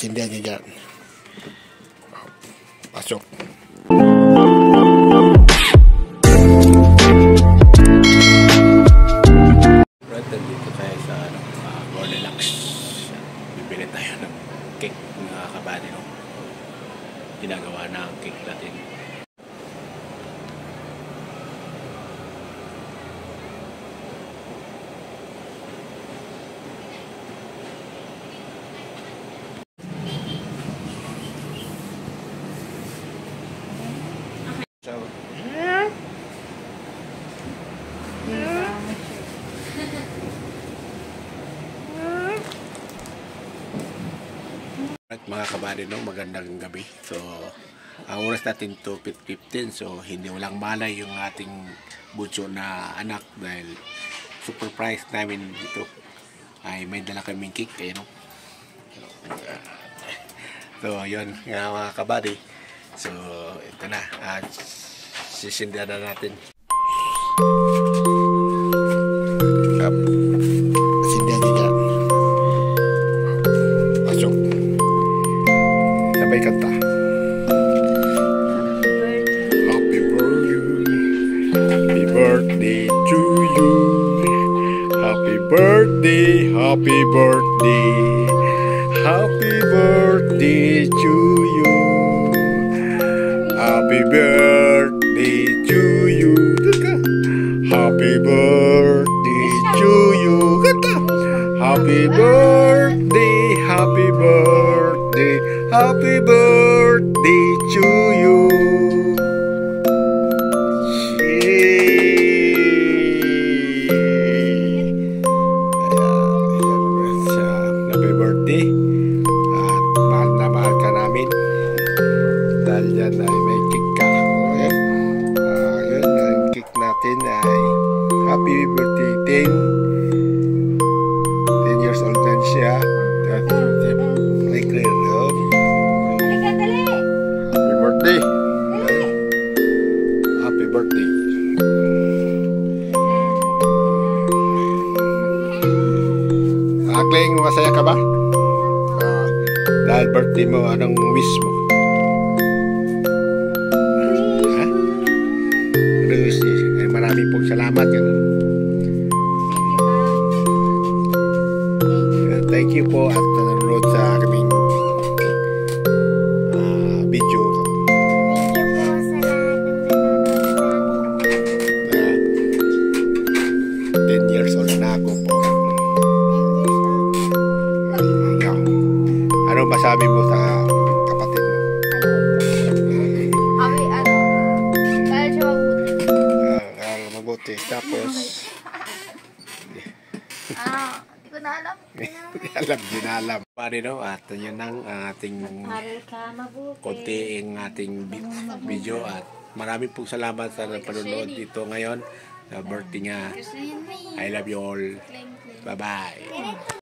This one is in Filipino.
Pasindihan niya dyan. Pasok. Right, dito tayo sa Goldilocks. Bibili tayo ng cake mga kabady, no? Ginagawa na ang cake natin. So, at mga kabady, no, magandang gabi. So, ang oras natin 2:15, so hindi walang malay yung ating bunso na anak dahil super prize namin dito ay may dala kaming cake, eh, no? So, yun nga mga kabady. So, ito na, sisindihan na natin. Sindihan niya dyan. Pasok. Sabay kanta. Happy birthday to you. Happy birthday, happy birthday. Happy birthday to you. Happy birthday to you. Happy birthday to you. Kanta. Happy birthday, happy birthday, happy birthday to you. Happy birthday. At mahal na mahal ka namin. Dahil yan ay may cake ka. Okay? Yun, ang cake natin ay happy birthday 10 years old na siya. May clear yun. Happy birthday. Happy birthday. Akling, masaya ka ba? Dahil birthday mo, anong wish mo? Maraming pong salamat. Thank you po at nanonood sa aming video. Uh, 10 years old na ako po. Ano masabi mo sa kapatid mo? Tapos hindi ko na alam. Hindi na alam. Pare, no? At yun ang ating konting ating video at maraming pong salamat sa panonood dito ngayon sa birthday nga. I love you all. Bye bye.